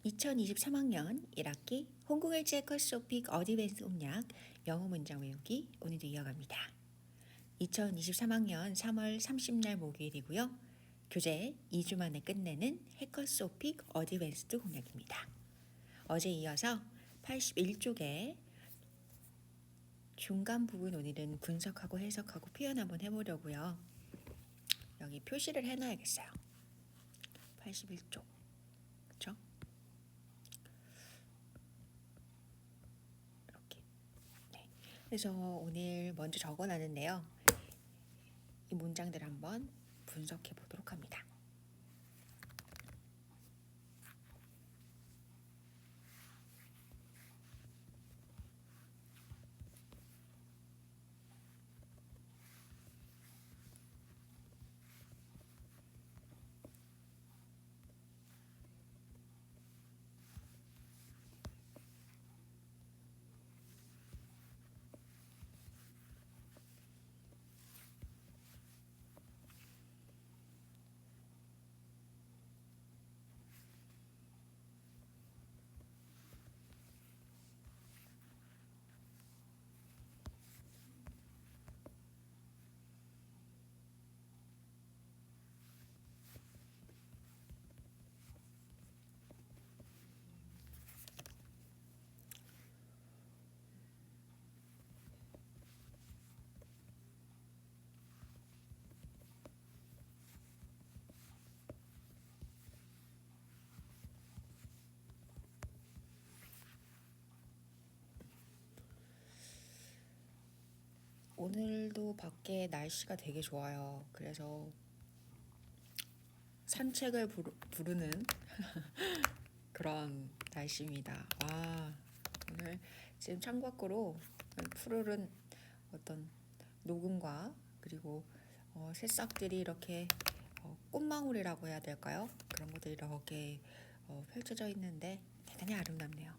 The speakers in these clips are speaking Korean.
2023학년 1학기 홍콩일제 컷소픽 어드밴스 음력 영어 문장 외우기 오늘도 이어갑니다. 2023학년 3월 30날 목요일이고요. 교재 2주 만에 끝내는 해커소픽 어드밴스드 공략입니다. 어제 이어서 81쪽에 중간 부분 오늘은 분석하고 해석하고 표현 한번 해보려고요. 여기 표시를 해놔야겠어요. 81쪽. 그렇죠? 이렇게. 네. 그래서 오늘 먼저 적어놨는데요. 이 문장들 한번 분석해 보도록 합니다. 오늘도 밖에 날씨가 되게 좋아요. 그래서 산책을 부르는 그런 날씨입니다. 와, 오늘 지금 창밖으로 푸르른 어떤 녹음과 그리고 새싹들이 이렇게 꽃망울이라고 해야 될까요? 그런 것들이 이렇게 펼쳐져 있는데 대단히 아름답네요.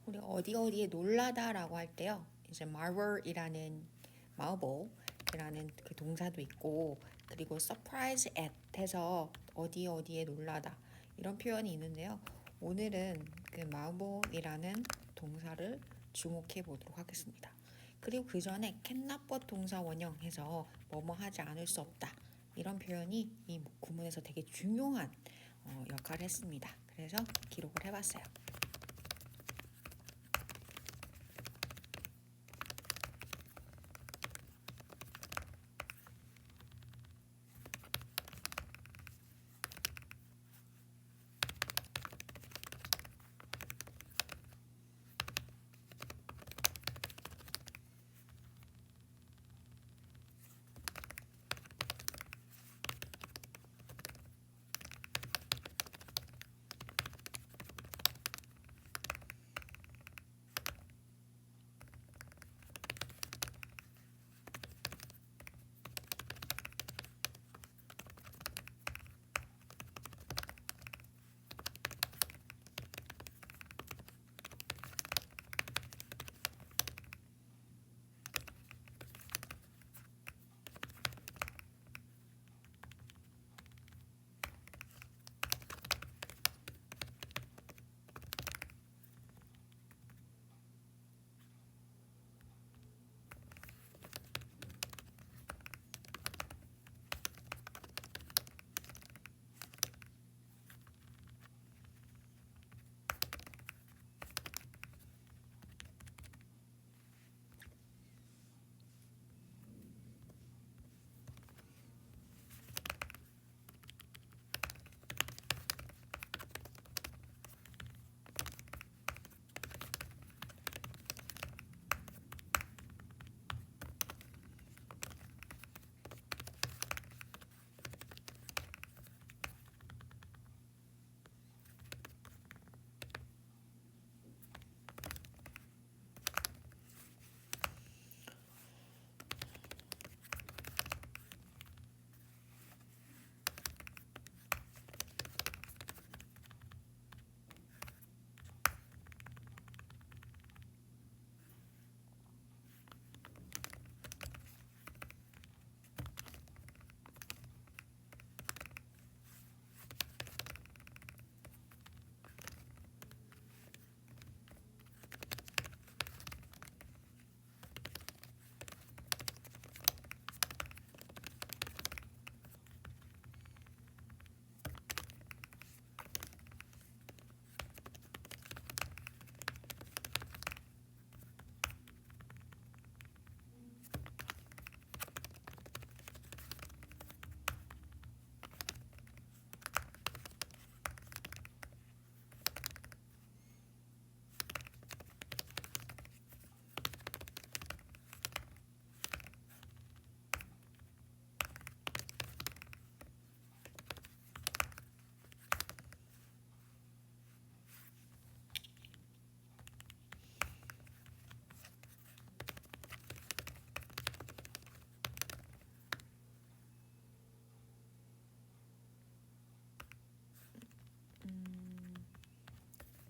우리 어디 어디에 놀라다라고 할 때요. 이제 marvel이라는 marvel이라는 그 동사도 있고 그리고 surprise at 해서 어디 어디에 놀라다 이런 표현이 있는데요. 오늘은 그 marvel이라는 동사를 주목해 보도록 하겠습니다. 그리고 그 전에 cannot but 동사 원형해서 뭐뭐 하지 않을 수 없다 이런 표현이 이 구문에서 되게 중요한 역할을 했습니다. 그래서 기록을 해봤어요.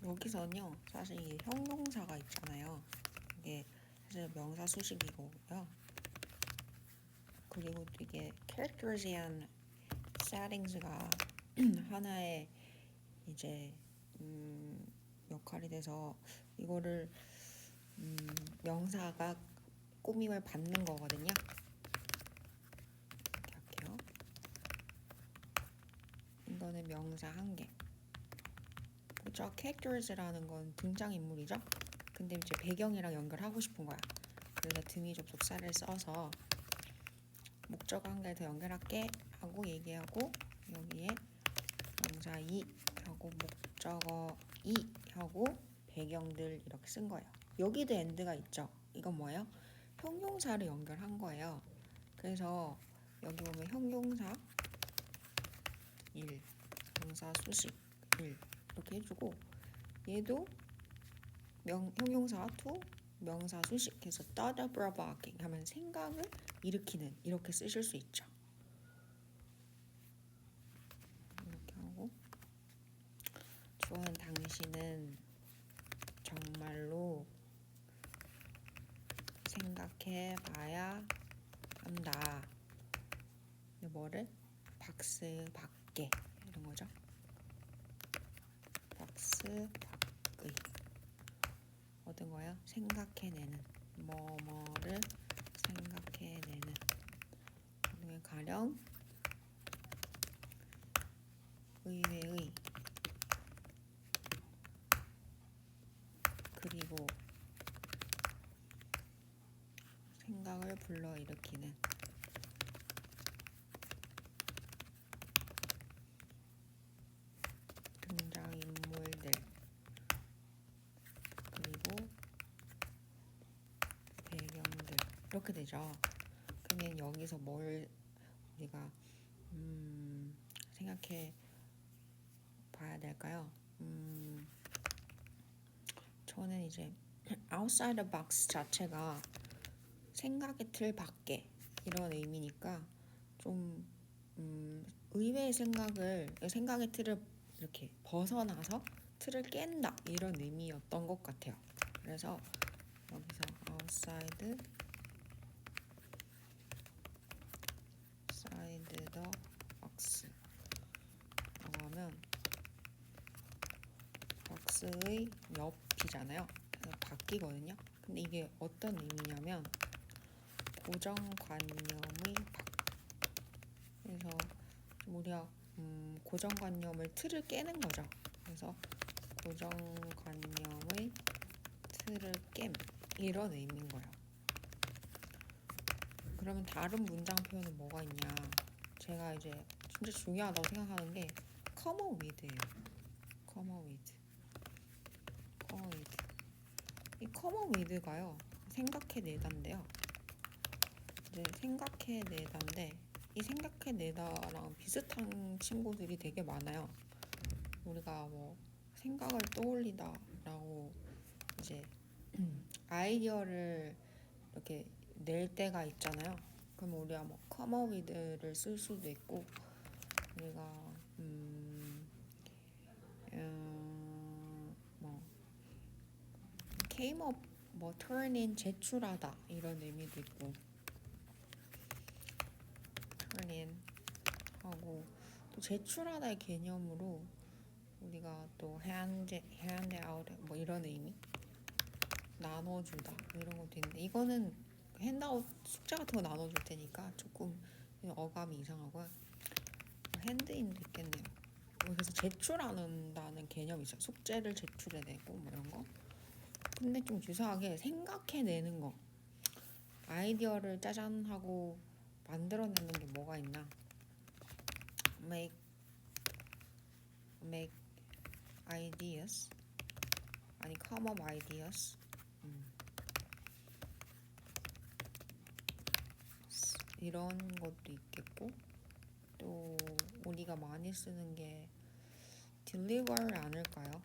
여기서는요, 사실 이 형용사가 있잖아요. 이게 사실 명사 수식이고요. 그리고 또 이게 characters에 대한 settings가 하나의 이제 역할이 돼서 이거를 명사가 꾸밈을 받는 거거든요. 이렇게 할게요. 이거는 명사 한 개. 그렇죠? characters라는 건 등장인물이죠. 근데 이제 배경이랑 연결하고 싶은 거야. 그래서 등위 접속사를 써서 목적어 한 개 더 연결할게 하고 얘기하고 여기에 명사 이 하고 목적어 이 하고 배경들 이렇게 쓴 거예요. 여기도 end가 있죠. 이건 뭐예요? 형용사를 연결한 거예요. 그래서 여기 보면 형용사 1, 명사 수식 1 이렇게 해주고 얘도 형용사 2, 명사 수식해서 thought provoking 하면 생각을 일으키는 이렇게 쓰실 수 있죠. 이렇게 하고 주어는 당신은 정말로 생각해 봐야 한다. 뭐를? 박스 밖에 이런 거죠. 박스 밖의 어떤 거예요? 생각해내는 뭐뭐를 생각해내는 가령 의외의 그리고 생각을 불러일으키는 등장인물들 그리고 배경들 이렇게 되죠. 그러면 여기서 뭘 우리가 생각해 봐야 될까요? 저는 이제 outside the box 자체가 생각의 틀 밖에 이런 의미니까 좀 의외의 생각의 틀을 이렇게 벗어나서 틀을 깬다 이런 의미였던 것 같아요. 그래서 여기서 outside the box 라고 하면 박스의 옆이잖아요. 그래서 바뀌거든요. 근데 이게 어떤 의미냐면 고정관념의 밖. 그래서 우리가 고정관념을 틀을 깨는 거죠. 그래서 고정관념의 틀을 깸 이런 의미인 거예요. 그러면 다른 문장 표현은 뭐가 있냐? 제가 이제 진짜 중요하다고 생각하는 게 come with예요. come with. 이 come with가요. 생각해내다인데요. 이제 생각해내다인데 이 생각해내다랑 비슷한 친구들이 되게 많아요. 우리가 뭐 생각을 떠올리다라고 이제 아이디어를 이렇게 낼 때가 있잖아요. 그럼 우리가 뭐 come up with를 쓸 수도 있고 우리가 뭐 came up 뭐 turn in 제출하다 이런 의미도 있고 turn in 하고 또 제출하다의 개념으로 우리가 또 hand out 뭐 이런 의미 나눠주다 이런 것도 있는데 이거는 핸드아웃 숙제 같은 거 나눠줄 테니까 조금 어감이 이상하고요. 핸드인도 있겠네요. 그래서 제출한다는 개념이 있어요. 숙제를 제출해내고 뭐 이런 거. 근데 좀 유사하게 생각해내는 거. 아이디어를 짜잔하고 만들어내는 게 뭐가 있나? make ideas 아니 come up ideas 이런 것도 있겠고 또 우리가 많이 쓰는 게 deliver 아닐까요?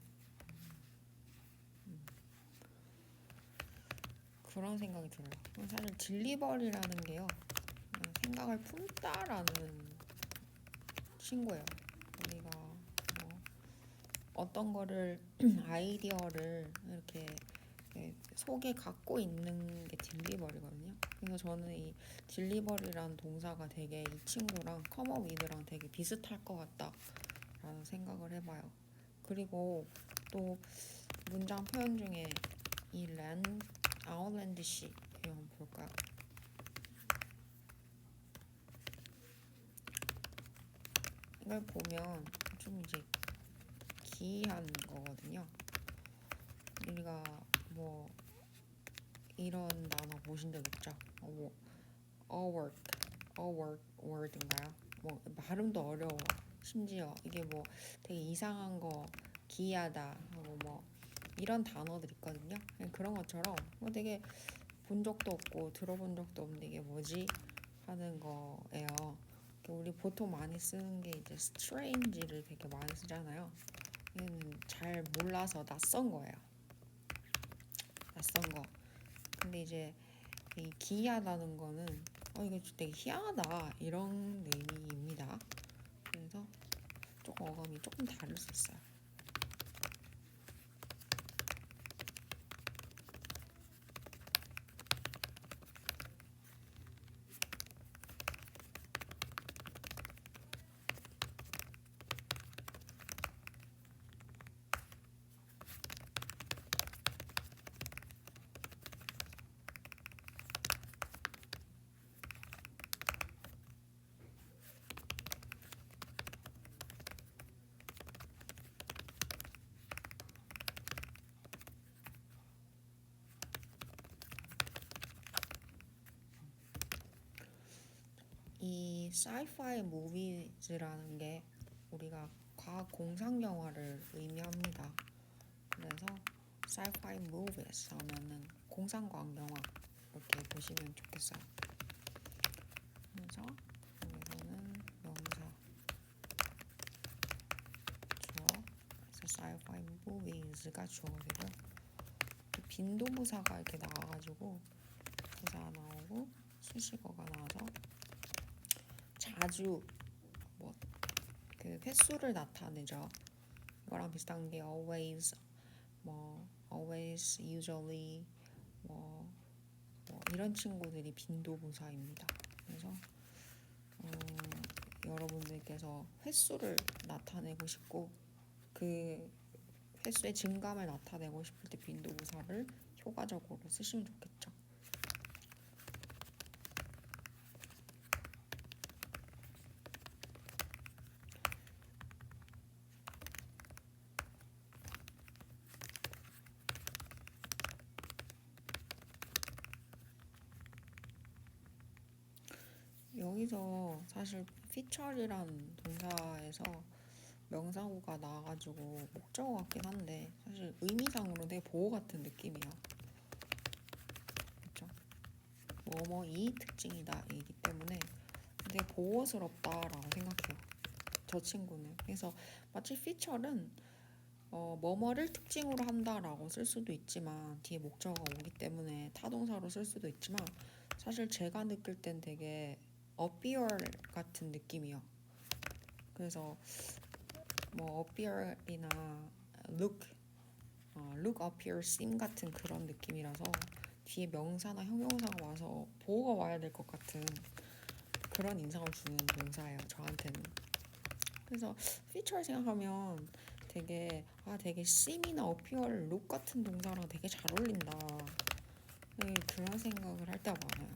그런 생각이 들어요. 사실 delivery라는 게요 생각을 품다라는 친구예요. 우리가 뭐 어떤 거를 아이디어를 이렇게 속에 갖고 있는 게 딜리버리거든요. 그래서 저는 이 딜리버리라는 동사가 되게 이 친구랑 come up with랑 되게 비슷할 것 같다라는 생각을 해봐요. 그리고 또 문장 표현 중에 이 아웃랜디시 한번 볼까요? 이걸 보면 좀 이제 기이한 거거든요. 우리가 뭐 이런 단어 보신 적 있죠? 뭐 word인가요? 뭐 발음도 어려워. 심지어 이게 뭐 되게 이상한 거, 기이하다 하고 뭐 이런 단어들 있거든요. 그런 것처럼 뭐 되게 본 적도 없고 들어본 적도 없는데 이게 뭐지 하는 거예요. 우리 보통 많이 쓰는 게 이제 strange를 되게 많이 쓰잖아요. 얘는 잘 몰라서 낯선 거예요. 낯선 거. 근데 이제 이 기이하다는 거는 이거 되게 희한하다 이런 의미입니다. 그래서 조금 어감이 조금 다를 수 있어요. 이 sci-fi movies라는 게 우리가 과학 공상 영화를 의미합니다. 그래서 sci-fi movies 하면은 공상과학 영화 이렇게 보시면 좋겠어요. 그래서 여기서는 명사 주어, 그래서 sci-fi movies가 주어지고 빈도부사가 이렇게 나와가지고 부사 나오고 수식어가 나와서 자주 뭐 그 횟수를 나타내죠. 이거랑 비슷한 게 always, 뭐 always, usually, 뭐 이런 친구들이 빈도부사입니다. 그래서 여러분들께서 횟수를 나타내고 싶고 그 횟수의 증감을 나타내고 싶을 때 빈도부사를 효과적으로 쓰시면 좋겠죠. 여기서 사실 feature이란 동사에서 명사구가 나와가지고 목적어 같긴 한데 사실 의미상으로 되게 보호 같은 느낌이야. 그렇죠? 뭐뭐이 특징이다 이기 때문에 되게 보호스럽다라고 생각해요. 저 친구는. 그래서 마치 feature는 뭐뭐를 특징으로 한다라고 쓸 수도 있지만 뒤에 목적어가 오기 때문에 타동사로 쓸 수도 있지만 사실 제가 느낄 땐 되게 appear 같은 느낌이요. 그래서 뭐 appear이나 look, appear, seem 같은 그런 느낌이라서 뒤에 명사나 형용사가 와서 보호가 와야 될 것 같은 그런 인상을 주는 동사예요. 저한테는. 그래서 feature 생각하면 되게 seem이나 appear, look 같은 동사랑 되게 잘 어울린다. 그런 생각을 할 때가 많아요.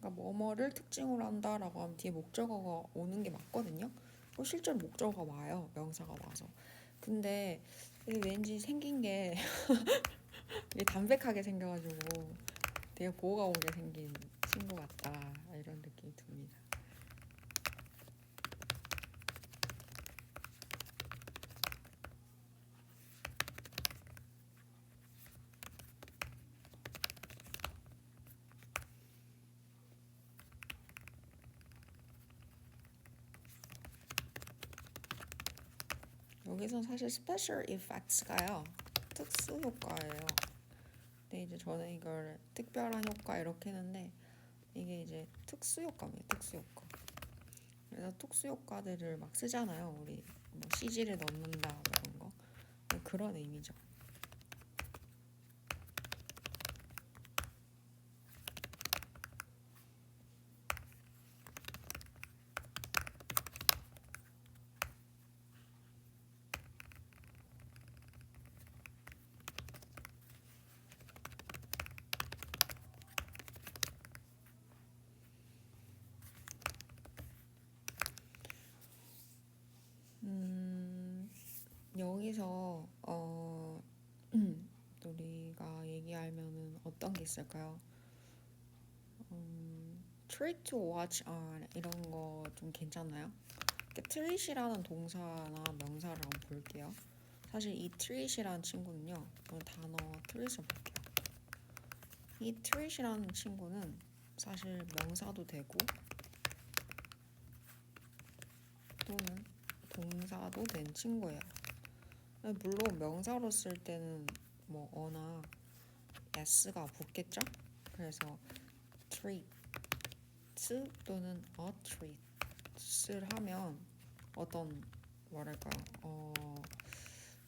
그러니까 뭐뭐를 특징으로 한다라고 하면 뒤에 목적어가 오는 게 맞거든요. 실제로 목적어가 와요. 명사가 와서. 근데 이게 왠지 생긴 게 담백하게 생겨가지고 되게 보호가 오게 생긴 친구 같다 이런 느낌이 듭니다. 여기서 사실 special effects가요. 특수 효과예요. 근데 이제 저는 이걸 특별한 효과 이렇게 했는데 이게 이제 특수 효과입니다. 특수 효과. 그래서 특수 효과들을 막 쓰잖아요. 우리 뭐 CG를 넣는다 뭐 이런 거. 그런 의미죠. 여기서 우리가 얘기하면은 어떤 게 있을까요? treat to watch on 이런 거 좀 괜찮나요? treat이라는 동사나 명사를 한번 볼게요. 사실 이 treat이라는 친구는요. 오늘 단어 treat을 볼게요. 이 treat이라는 친구는 사실 명사도 되고 또는 동사도 된 친구예요. 물론 명사로 쓸 때는 뭐 어나 s가 붙겠죠? 그래서 treat 또는 a treat을 하면 어떤 뭐랄까요?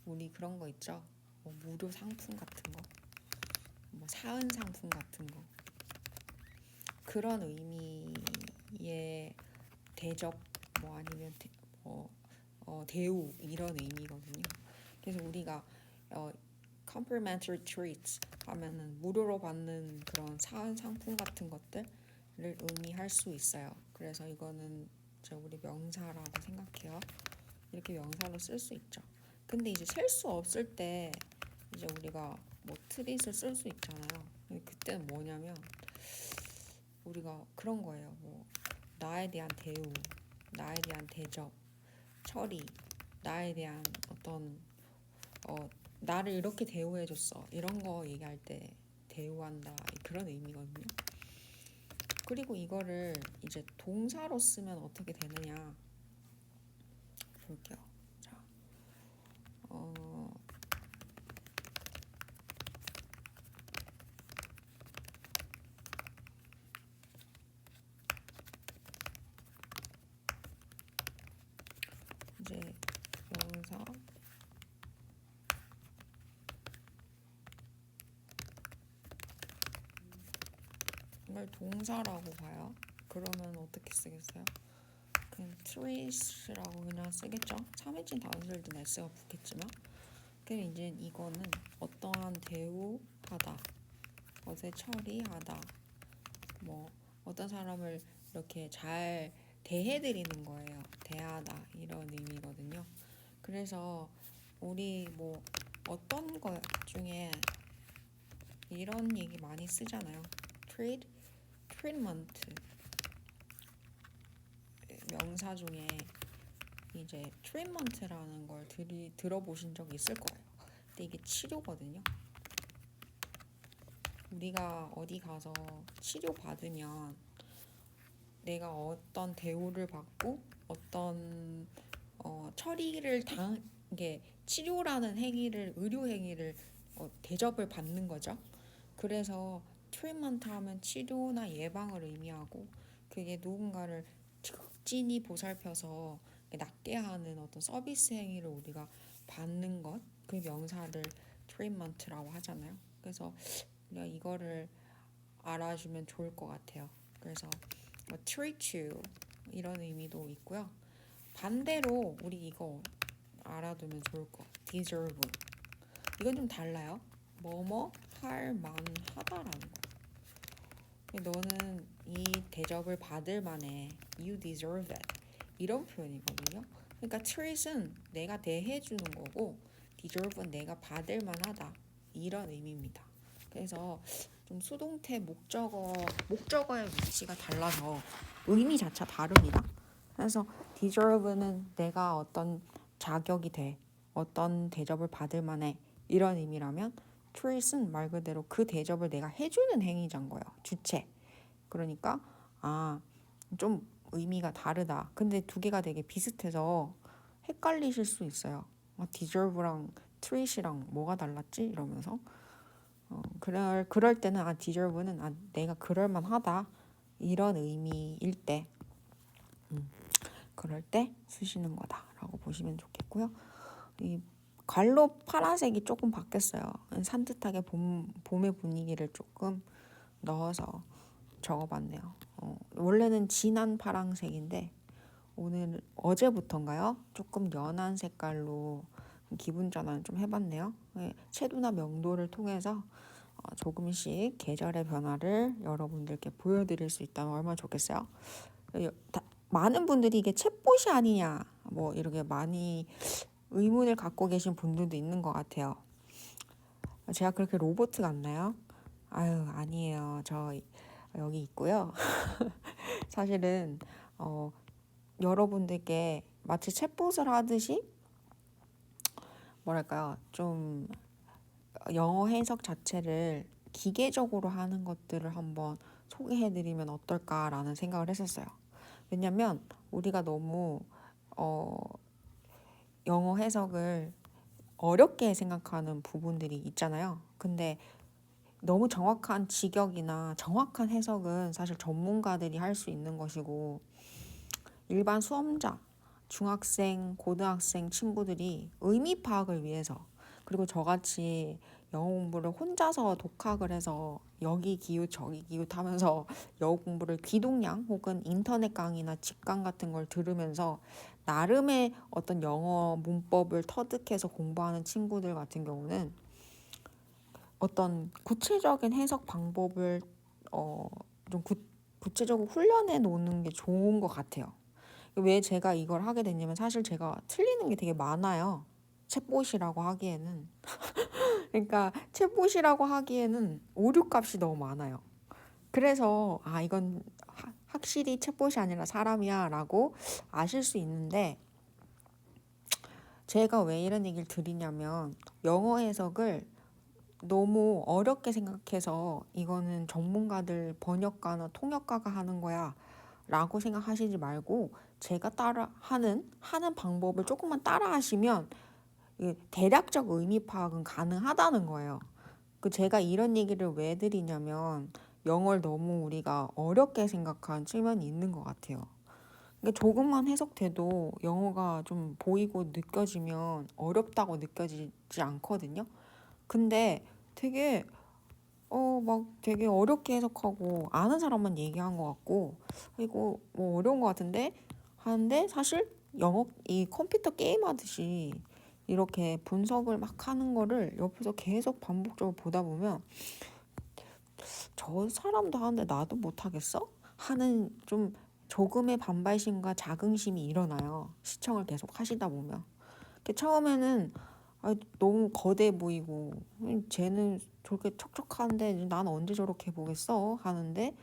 우리 그런 거 있죠? 무료 상품 같은 거, 뭐 사은 상품 같은 거 그런 의미의 대접 뭐 아니면 대우 이런 의미거든요. 그래서 우리가 complimentary treats 하면은 무료로 받는 그런 사은 상품 같은 것들을 의미할 수 있어요. 그래서 이거는 우리 명사라고 생각해요. 이렇게 명사로 쓸 수 있죠. 근데 이제 셀 수 없을 때 이제 우리가 뭐 트릿을 쓸 수 있잖아요. 그때는 뭐냐면 우리가 그런 거예요. 뭐 나에 대한 대우, 나에 대한 대접, 처리, 나에 대한 어떤 나를 이렇게 대우해줬어 이런 거 얘기할 때 대우한다 그런 의미거든요. 그리고 이거를 이제 동사로 쓰면 어떻게 되느냐 볼게요. 자, 이제 명사 이걸 동사라고 봐요. 그러면 어떻게 쓰겠어요? 그냥 treat라고 그냥 쓰겠죠. 3인칭 단수일든 s가 붙겠지만 그럼 이제 이거는 어떠한 대우하다, 것에 처리하다, 뭐 어떤 사람을 이렇게 잘 대해드리는 거예요. 대하다 이런 의미거든요. 그래서 우리 뭐 어떤 것 중에 이런 얘기 많이 쓰잖아요. treatment 명사 중에 이제 treatment라는 걸 들어보신 적 있을 거예요. 근데 이게 치료거든요. 우리가 어디 가서 치료 받으면 내가 어떤 대우를 받고 어떤 처리를 이게 치료라는 행위를 의료 행위를 대접을 받는 거죠. 그래서 트리트먼트 하면 치료나 예방을 의미하고 그게 누군가를 극진히 보살펴서 낫게 하는 어떤 서비스 행위를 우리가 받는 것, 그 명사를 트리트먼트라고 하잖아요. 그래서 이거를 알아주면 좋을 것 같아요. 그래서 뭐 treat you 이런 의미도 있고요. 반대로 우리 이거 알아두면 좋을 것 같아요. deserve 이건 좀 달라요. 뭐뭐 할 만하다라는 거예요. 너는 이 대접을 받을 만해. You deserve it. 이런 표현이거든요. 그러니까 treat은 내가 대해주는 거고 deserve는 내가 받을 만하다. 이런 의미입니다. 그래서 좀 수동태 목적어의 위치가 달라서 의미 자체가 다릅니다. 그래서 deserve는 내가 어떤 자격이 돼. 어떤 대접을 받을 만해. 이런 의미라면 treat은 말 그대로 그 대접을 내가 해주는 행위자인 거예요. 주체. 그러니까 좀 의미가 다르다. 근데 두 개가 되게 비슷해서 헷갈리실 수 있어요. deserve랑 treat이랑 뭐가 달랐지? 이러면서 그럴 때는 deserve는 내가 그럴만하다 이런 의미일 때 그럴 때 쓰시는 거다라고 보시면 좋겠고요. 이 괄로 파란색이 조금 바뀌었어요. 산뜻하게 봄의 분위기를 조금 넣어서 적어봤네요. 원래는 진한 파란색인데 어제부터인가요? 조금 연한 색깔로 기분 전환을 좀 해봤네요. 채도나 명도를 통해서 조금씩 계절의 변화를 여러분들께 보여드릴 수 있다면 얼마나 좋겠어요. 많은 분들이 이게 챗봇이 아니냐 뭐 이렇게 많이 의문을 갖고 계신 분들도 있는 것 같아요. 제가 그렇게 로봇 같나요? 아유, 아니에요. 저 여기 있고요. 사실은 여러분들께 마치 챗봇을 하듯이 뭐랄까요, 좀 영어 해석 자체를 기계적으로 하는 것들을 한번 소개해드리면 어떨까라는 생각을 했었어요. 왜냐면 우리가 너무 영어 해석을 어렵게 생각하는 부분들이 있잖아요. 근데 너무 정확한 직역이나 정확한 해석은 사실 전문가들이 할 수 있는 것이고 일반 수험자, 중학생, 고등학생 친구들이 의미 파악을 위해서 그리고 저같이 영어 공부를 혼자서 독학을 해서 여기 기웃 저기 기웃 하면서 영어 공부를 귀동냥 혹은 인터넷 강의나 직강 같은 걸 들으면서 나름의 어떤 영어 문법을 터득해서 공부하는 친구들 같은 경우는 어떤 구체적인 해석 방법을 좀 구체적으로 훈련해 놓는 게 좋은 것 같아요. 왜 제가 이걸 하게 됐냐면 사실 제가 틀리는 게 되게 많아요. 챗봇이라고 하기에는. 그러니까 챗봇이라고 하기에는 오류 값이 너무 많아요. 그래서 이건 확실히 챗봇이 아니라 사람이야 라고 아실 수 있는데 제가 왜 이런 얘기를 드리냐면 영어 해석을 너무 어렵게 생각해서 이거는 전문가들 번역가나 통역가가 하는 거야 라고 생각하시지 말고 제가 하는 방법을 조금만 따라 하시면 대략적 의미 파악은 가능하다는 거예요. 제가 이런 얘기를 왜 드리냐면 영어를 너무 우리가 어렵게 생각한 측면이 있는 것 같아요. 그러니까 조금만 해석돼도 영어가 좀 보이고 느껴지면 어렵다고 느껴지지 않거든요. 근데 되게 막 되게 어렵게 해석하고 아는 사람만 얘기한 것 같고 이거 뭐 어려운 것 같은데 하는데 사실 이 컴퓨터 게임 하듯이 이렇게 분석을 막 하는 거를 옆에서 계속 반복적으로 보다 보면 저 사람도 하는데 나도 못하겠어? 하는 좀 조금의 반발심과 자긍심이 일어나요. 시청을 계속 하시다 보면. 처음에는 너무 거대해 보이고 쟤는 저렇게 척척한데 난 언제 저렇게 해보겠어 하는데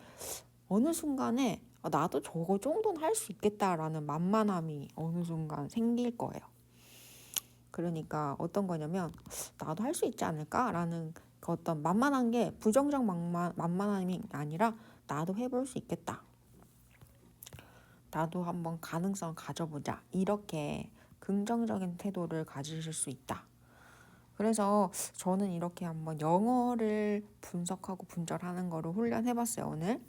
어느 순간에 나도 저거 정도는 할 수 있겠다라는 만만함이 어느 순간 생길 거예요. 그러니까 어떤 거냐면 나도 할 수 있지 않을까라는 그 어떤 만만한 게 부정적 만만함이 아니라 나도 해볼 수 있겠다. 나도 한번 가능성 가져보자. 이렇게 긍정적인 태도를 가지실 수 있다. 그래서 저는 이렇게 한번 영어를 분석하고 분절하는 거를 훈련해봤어요, 오늘.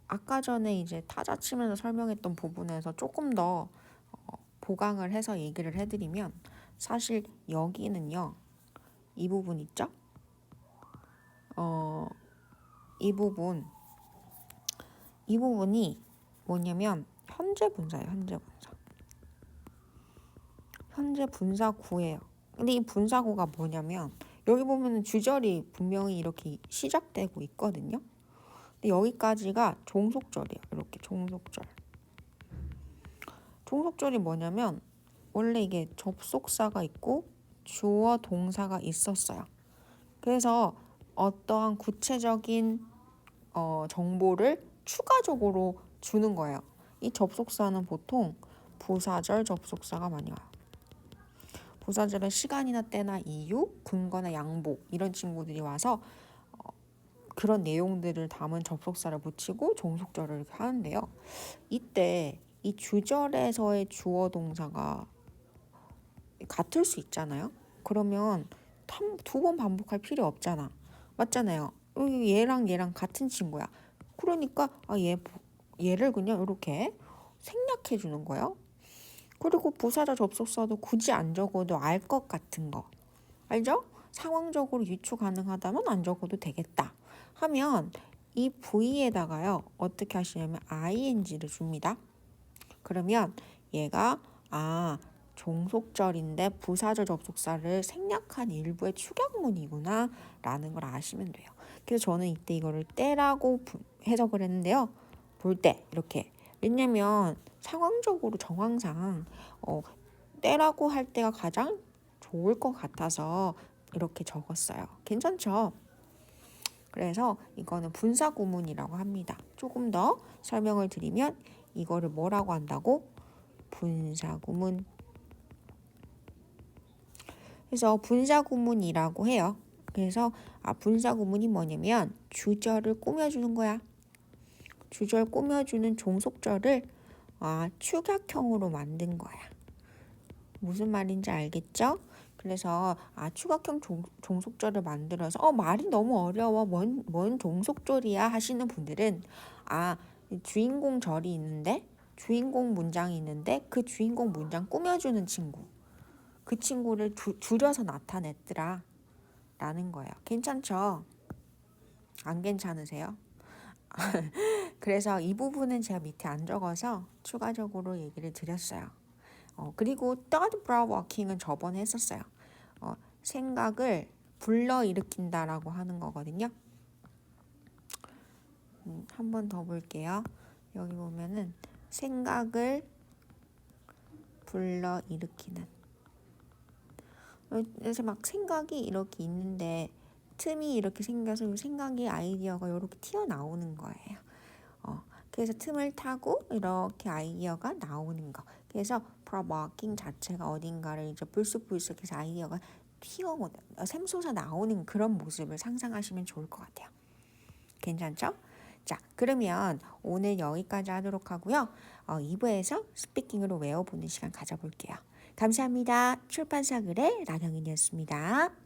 아까 전에 이제 타자 치면서 설명했던 부분에서 조금 더 보강을 해서 얘기를 해드리면 사실 여기는요, 이 부분 있죠? 이 부분이 뭐냐면 현재 분사예요, 현재 분사. 현재 분사구예요. 근데 이 분사구가 뭐냐면 여기 보면 주절이 분명히 이렇게 시작되고 있거든요. 근데 여기까지가 종속절이에요. 이렇게 종속절. 종속절이 뭐냐면 원래 이게 접속사가 있고 주어 동사가 있었어요. 그래서 어떠한 구체적인 정보를 추가적으로 주는 거예요. 이 접속사는 보통 부사절 접속사가 많이 와요. 부사절은 시간이나 때나 이유, 근거나 양보 이런 친구들이 와서 그런 내용들을 담은 접속사를 붙이고 종속절을 이렇게 하는데요. 이때 이 주절에서의 주어 동사가 같을 수 있잖아요. 그러면 두 번 반복할 필요 없잖아. 맞잖아요. 얘랑 얘랑 같은 친구야. 그러니까 얘를 그냥 이렇게 생략해 주는 거예요. 그리고 부사절 접속사도 굳이 안 적어도 알 것 같은 거. 알죠? 상황적으로 유추 가능하다면 안 적어도 되겠다. 하면 이 V에다가요. 어떻게 하시냐면 ing를 줍니다. 그러면 얘가 종속절인데 부사절 접속사를 생략한 일부의 축약문이구나 라는 걸 아시면 돼요. 그래서 저는 이때 이거를 때라고 해석을 했는데요. 볼 때 이렇게. 왜냐면 상황적으로 정황상 때라고 할 때가 가장 좋을 것 같아서 이렇게 적었어요. 괜찮죠? 그래서 이거는 분사구문이라고 합니다. 조금 더 설명을 드리면 이거를 뭐라고 한다고? 분사구문. 그래서 분사구문이라고 해요. 그래서 분사구문이 뭐냐면 주절을 꾸며주는 거야. 주절 꾸며주는 종속절을 축약형으로 만든 거야. 무슨 말인지 알겠죠? 그래서 축약형 종속절을 만들어서 말이 너무 어려워. 뭔 종속절이야 하시는 분들은 주인공 절이 있는데 주인공 문장이 있는데 그 주인공 문장 꾸며주는 친구. 그 친구를 줄여서 나타냈더라 라는 거예요. 괜찮죠? 안 괜찮으세요? 그래서 이 부분은 제가 밑에 안 적어서 추가적으로 얘기를 드렸어요. 그리고 thought provoking은 저번에 했었어요. 생각을 불러일으킨다라고 하는 거거든요. 한 번 더 볼게요. 여기 보면은 생각을 불러일으키는. 그래서 막 생각이 이렇게 있는데 틈이 이렇게 생겨서 생각의 아이디어가 이렇게 튀어나오는 거예요. 그래서 틈을 타고 이렇게 아이디어가 나오는 거. 그래서 provoking 자체가 어딘가를 이제 불쑥불쑥해서 아이디어가 샘솟아 나오는 그런 모습을 상상하시면 좋을 것 같아요. 괜찮죠? 자, 그러면 오늘 여기까지 하도록 하고요. 2부에서 스피킹으로 외워보는 시간 가져볼게요. 감사합니다. 출판사 글의 나경인이었습니다.